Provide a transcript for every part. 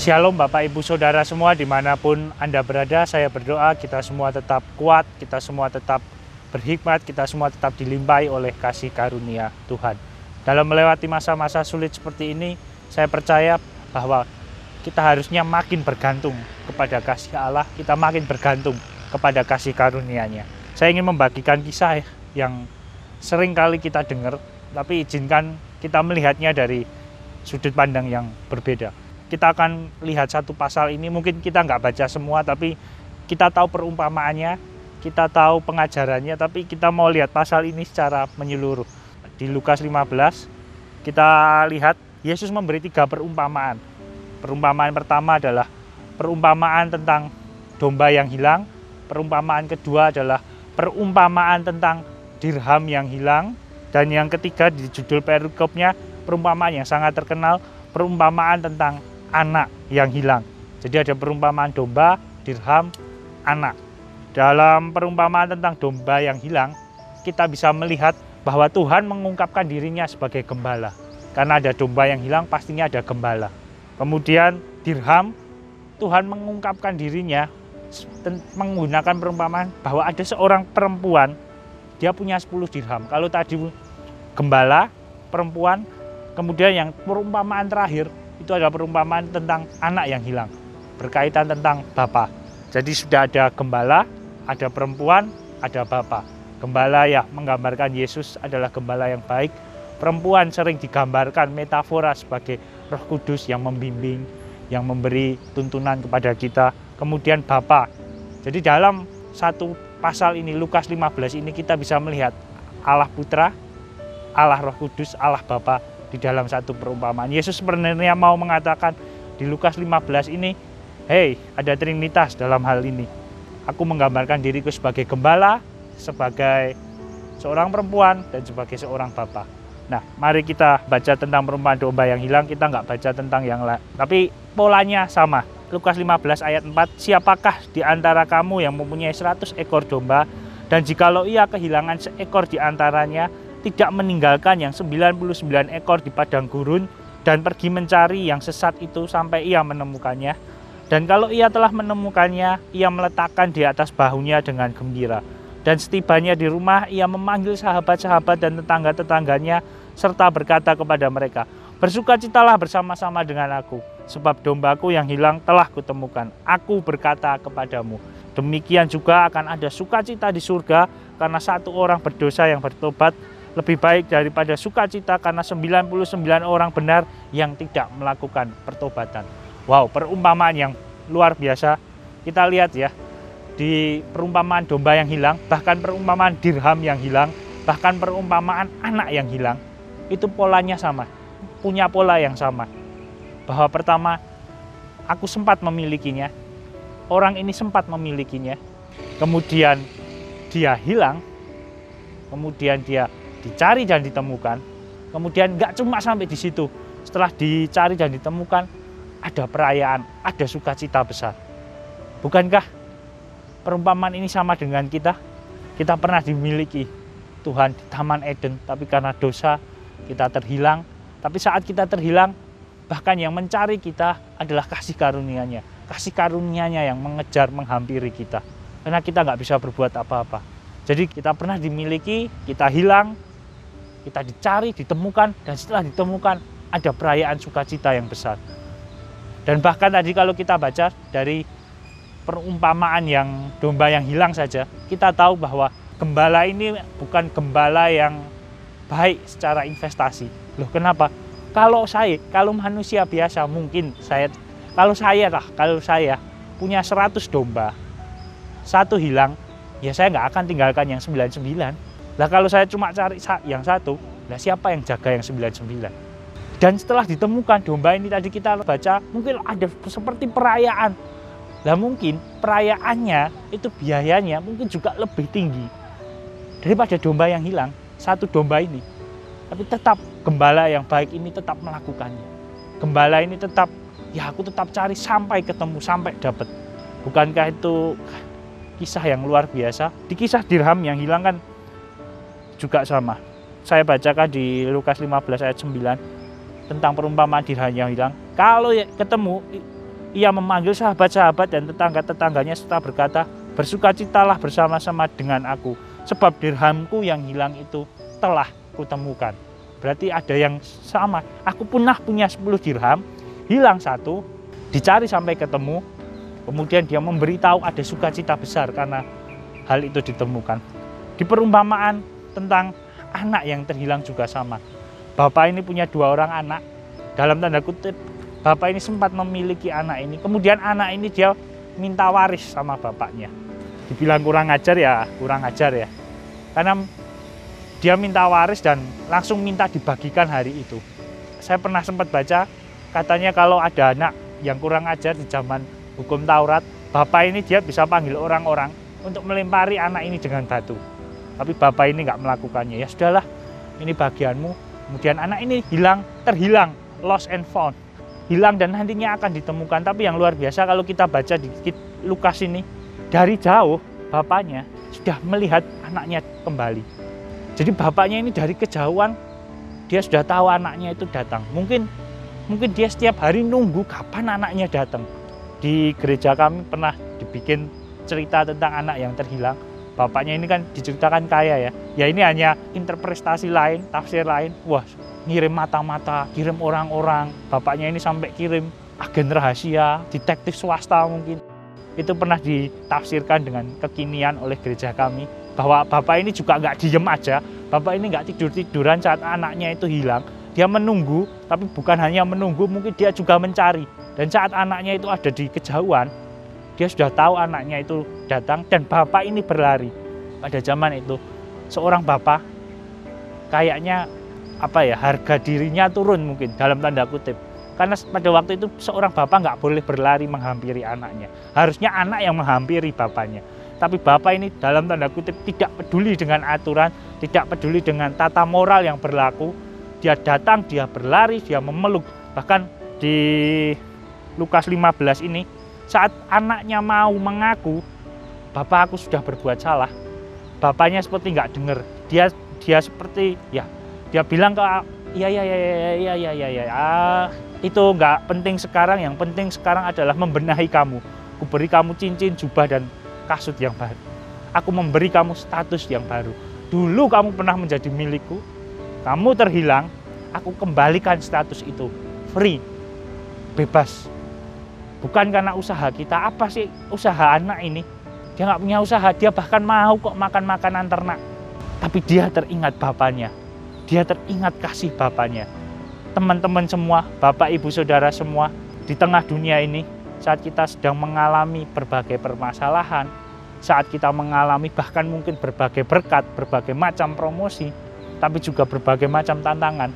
Shalom Bapak Ibu Saudara semua dimanapun Anda berada, saya berdoa kita semua tetap kuat, kita semua tetap berhikmat, kita semua tetap dilimpahi oleh kasih karunia Tuhan. Dalam melewati masa-masa sulit seperti ini, saya percaya bahwa kita harusnya makin bergantung kepada kasih Allah, kita makin bergantung kepada kasih karunia-Nya. Saya ingin membagikan kisah yang sering kali kita dengar, tapi izinkan kita melihatnya dari sudut pandang yang berbeda. Kita akan lihat satu pasal ini, mungkin kita nggak baca semua, tapi kita tahu perumpamaannya, kita tahu pengajarannya, tapi kita mau lihat pasal ini secara menyeluruh. Di Lukas 15, kita lihat Yesus memberi 3 perumpamaan. Perumpamaan pertama adalah perumpamaan tentang domba yang hilang, perumpamaan kedua adalah perumpamaan tentang dirham yang hilang, dan yang ketiga di judul perikopnya, perumpamaan yang sangat terkenal, perumpamaan tentang anak yang hilang. Jadi ada perumpamaan domba, dirham, anak. Dalam perumpamaan tentang domba yang hilang, kita bisa melihat bahwa Tuhan mengungkapkan dirinya sebagai gembala. Karena ada domba yang hilang, pastinya ada gembala. Kemudian dirham, Tuhan mengungkapkan dirinya menggunakan perumpamaan bahwa ada seorang perempuan, dia punya 10 dirham. Kalau tadi gembala, perempuan, kemudian yang perumpamaan terakhir, itu adalah perumpamaan tentang anak yang hilang, berkaitan tentang bapa. Jadi sudah ada gembala, ada perempuan, ada bapa. Gembala ya menggambarkan Yesus adalah gembala yang baik. Perempuan sering digambarkan metafora sebagai Roh Kudus yang membimbing, yang memberi tuntunan kepada kita. Kemudian bapa. Jadi dalam satu pasal ini, Lukas 15 ini, kita bisa melihat Allah Putra, Allah Roh Kudus, Allah Bapa di dalam satu perumpamaan. Yesus sebenarnya mau mengatakan di Lukas 15 ini, hey, ada Trinitas dalam hal ini. Aku menggambarkan diriku sebagai gembala, sebagai seorang perempuan, dan sebagai seorang bapa. Nah, mari kita baca tentang perumpamaan domba yang hilang. Kita nggak baca tentang yang lain, tapi polanya sama. Lukas 15 ayat 4, siapakah di antara kamu yang mempunyai 100 ekor domba, dan jikalau ia kehilangan seekor di antaranya, tidak meninggalkan yang 99 ekor di padang gurun dan pergi mencari yang sesat itu sampai ia menemukannya. Dan kalau ia telah menemukannya, ia meletakkan di atas bahunya dengan gembira. Dan setibanya di rumah, ia memanggil sahabat-sahabat dan tetangga-tetangganya serta berkata kepada mereka, bersukacitalah bersama-sama dengan aku, sebab dombaku yang hilang telah kutemukan. Aku berkata kepadamu, demikian juga akan ada sukacita di surga karena satu orang berdosa yang bertobat, lebih baik daripada sukacita karena 99 orang benar yang tidak melakukan pertobatan. Wow, perumpamaan yang luar biasa. Kita lihat ya, di perumpamaan domba yang hilang, bahkan perumpamaan dirham yang hilang, bahkan perumpamaan anak yang hilang, itu polanya sama, punya pola yang sama. Bahwa pertama, aku sempat memilikinya, orang ini sempat memilikinya, kemudian dia hilang, kemudian dia dicari dan ditemukan, kemudian nggak cuma sampai di situ. Setelah dicari dan ditemukan, ada perayaan, ada sukacita besar. Bukankah perumpamaan ini sama dengan kita? Kita pernah dimiliki Tuhan di Taman Eden, tapi karena dosa kita terhilang. Tapi saat kita terhilang, bahkan yang mencari kita adalah kasih karunia-Nya. Kasih karunia-Nya yang mengejar, menghampiri kita. Karena kita nggak bisa berbuat apa-apa. Jadi kita pernah dimiliki, kita hilang, kita dicari, ditemukan, dan setelah ditemukan ada perayaan sukacita yang besar. Dan bahkan tadi kalau kita baca dari perumpamaan yang domba yang hilang saja, kita tahu bahwa gembala ini bukan gembala yang baik secara investasi. Loh, kenapa? Kalau manusia biasa mungkin kalau saya punya 100 domba, satu hilang, ya saya nggak akan tinggalkan yang 99. Lah kalau saya cuma cari yang satu, lah siapa yang jaga yang 99? Dan setelah ditemukan domba ini tadi kita baca, mungkin ada seperti perayaan. Lah mungkin perayaannya itu biayanya mungkin juga lebih tinggi daripada domba yang hilang, satu domba ini. Tapi tetap gembala yang baik ini tetap melakukannya. Gembala ini tetap, ya aku tetap cari sampai ketemu, sampai dapat. Bukankah itu kisah yang luar biasa? Di kisah dirham yang hilang kan juga sama. Saya bacakan di Lukas 15 ayat 9 tentang perumpamaan dirham yang hilang. Kalau ketemu Ia memanggil sahabat-sahabat dan tetangga-tetangganya serta berkata, "Bersukacitalah bersama-sama dengan aku, sebab dirhamku yang hilang itu telah kutemukan." Berarti ada yang sama. Aku pernah punya 10 dirham, hilang 1, dicari sampai ketemu, kemudian dia memberitahu ada sukacita besar karena hal itu ditemukan. Di perumpamaan tentang anak yang terhilang juga sama. Bapak ini punya 2 orang anak, dalam tanda kutip, bapak ini sempat memiliki anak ini, kemudian anak ini dia minta waris sama bapaknya. Dibilang kurang ajar ya, karena dia minta waris dan langsung minta dibagikan hari itu. Saya pernah sempat baca, katanya kalau ada anak yang kurang ajar di zaman hukum Taurat, bapak ini dia bisa panggil orang-orang untuk melempari anak ini dengan batu. Tapi bapak ini nggak melakukannya. Ya sudahlah, ini bagianmu. Kemudian anak ini terhilang, lost and found. Hilang dan nantinya akan ditemukan. Tapi yang luar biasa kalau kita baca di Lukas ini, dari jauh bapaknya sudah melihat anaknya kembali. Jadi bapaknya ini dari kejauhan, dia sudah tahu anaknya itu datang. Mungkin dia setiap hari nunggu kapan anaknya datang. Di gereja kami pernah dibikin cerita tentang anak yang terhilang. Bapaknya ini kan diceritakan kaya ya. Ya ini hanya interpretasi lain, tafsir lain. Wah, ngirim mata-mata, kirim orang-orang. Bapaknya ini sampai kirim agen rahasia, detektif swasta mungkin. Itu pernah ditafsirkan dengan kekinian oleh gereja kami. Bahwa bapak ini juga nggak diem aja. Bapak ini nggak tidur-tiduran saat anaknya itu hilang. Dia menunggu, tapi bukan hanya menunggu, mungkin dia juga mencari. Dan saat anaknya itu ada di kejauhan, dia sudah tahu anaknya itu datang dan bapak ini berlari. Pada zaman itu, seorang bapak kayaknya harga dirinya turun mungkin dalam tanda kutip. Karena pada waktu itu seorang bapak nggak boleh berlari menghampiri anaknya. Harusnya anak yang menghampiri bapaknya. Tapi bapak ini dalam tanda kutip tidak peduli dengan aturan, tidak peduli dengan tata moral yang berlaku. Dia datang, dia berlari, dia memeluk. Bahkan di Lukas 15 ini, saat anaknya mau mengaku, "Bapak, aku sudah berbuat salah." Bapaknya seperti nggak dengar. Dia seperti dia bilang ke iya, itu nggak penting sekarang. Yang penting sekarang adalah membenahi kamu. Kuberi kamu cincin, jubah dan kasut yang baru. Aku memberi kamu status yang baru. Dulu kamu pernah menjadi milikku. Kamu terhilang, aku kembalikan status itu. Free, bebas. Bukan karena usaha kita. Apa sih usaha anak ini? Dia nggak punya usaha, dia bahkan mau kok makan makanan ternak. Tapi dia teringat bapaknya, dia teringat kasih bapaknya. Teman-teman semua, bapak, ibu, saudara semua, di tengah dunia ini, saat kita sedang mengalami berbagai permasalahan, saat kita mengalami bahkan mungkin berbagai berkat, berbagai macam promosi, tapi juga berbagai macam tantangan,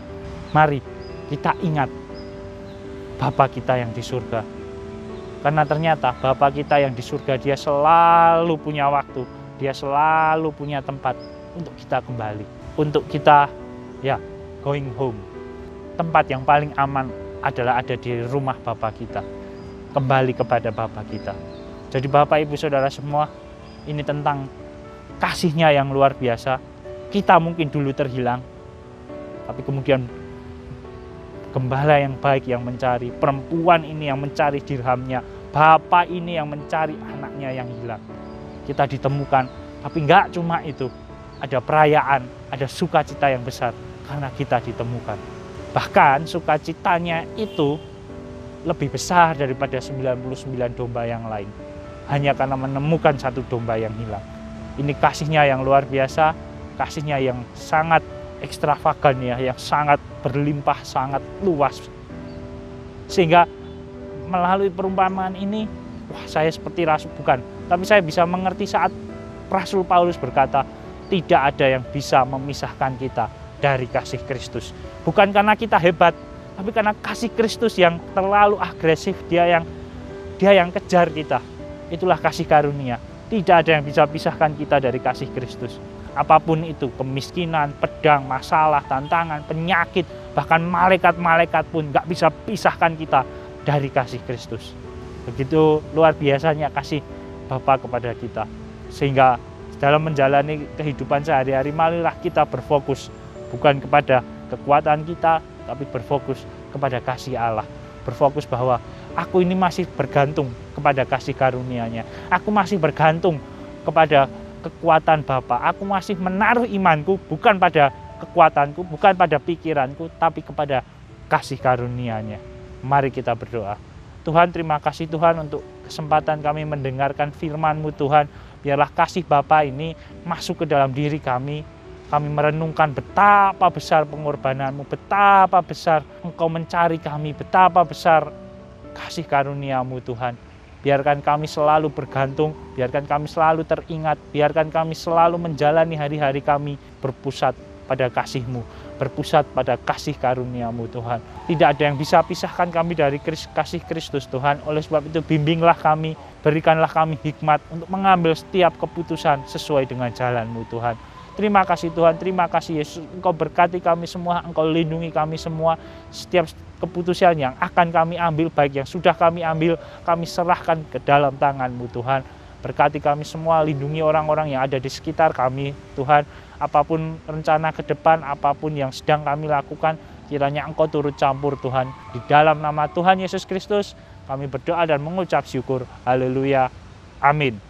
mari kita ingat Bapa kita yang di surga. Karena ternyata Bapa kita yang di surga, dia selalu punya waktu, dia selalu punya tempat untuk kita kembali, untuk kita going home. Tempat yang paling aman adalah ada di rumah Bapa kita, kembali kepada Bapa kita. Jadi Bapak, Ibu, Saudara semua, ini tentang kasih-Nya yang luar biasa. Kita mungkin dulu terhilang, tapi kemudian gembala yang baik yang mencari, perempuan ini yang mencari dirhamnya, bapak ini yang mencari anaknya yang hilang. Kita ditemukan, tapi enggak cuma itu. Ada perayaan, ada sukacita yang besar karena kita ditemukan. Bahkan sukacitanya itu lebih besar daripada 99 domba yang lain. Hanya karena menemukan 1 domba yang hilang. Ini kasih-Nya yang luar biasa, kasih-Nya yang sangat ekstravagan yang sangat berlimpah, sangat luas. Sehingga melalui perumpamaan ini, saya seperti rasul, bukan, tapi saya bisa mengerti saat Rasul Paulus berkata, tidak ada yang bisa memisahkan kita dari kasih Kristus. Bukan karena kita hebat, tapi karena kasih Kristus yang terlalu agresif, dia yang kejar kita. Itulah kasih karunia. Tidak ada yang bisa pisahkan kita dari kasih Kristus. Apapun itu, kemiskinan, pedang, masalah, tantangan, penyakit, bahkan malaikat-malaikat pun nggak bisa pisahkan kita dari kasih Kristus. Begitu luar biasanya kasih Bapa kepada kita. Sehingga dalam menjalani kehidupan sehari-hari, marilah kita berfokus bukan kepada kekuatan kita, tapi berfokus kepada kasih Allah. Berfokus bahwa aku ini masih bergantung kepada kasih karunia-Nya. Aku masih bergantung kepada kekuatan Bapa. Aku masih menaruh imanku bukan pada kekuatanku, bukan pada pikiranku, tapi kepada kasih karunia-Nya. Mari kita berdoa. Tuhan, terima kasih Tuhan untuk kesempatan kami mendengarkan firman-Mu Tuhan. Biarlah kasih Bapa ini masuk ke dalam diri kami. Kami merenungkan betapa besar pengorbanan-Mu, betapa besar Engkau mencari kami, betapa besar kasih karunia-Mu Tuhan. Biarkan kami selalu bergantung, biarkan kami selalu teringat, biarkan kami selalu menjalani hari-hari kami berpusat pada kasih-Mu, berpusat pada kasih karunia-Mu Tuhan. Tidak ada yang bisa pisahkan kami dari kasih Kristus Tuhan. Oleh sebab itu bimbinglah kami, berikanlah kami hikmat untuk mengambil setiap keputusan sesuai dengan jalan-Mu Tuhan. Terima kasih Tuhan, terima kasih Yesus. Engkau berkati kami semua, Engkau lindungi kami semua. Setiap keputusan yang akan kami ambil, baik yang sudah kami ambil, kami serahkan ke dalam tangan-Mu Tuhan. Berkati kami semua, lindungi orang-orang yang ada di sekitar kami Tuhan. Apapun rencana ke depan, apapun yang sedang kami lakukan, kiranya Engkau turut campur Tuhan. Di dalam nama Tuhan Yesus Kristus, kami berdoa dan mengucap syukur. Haleluya. Amin.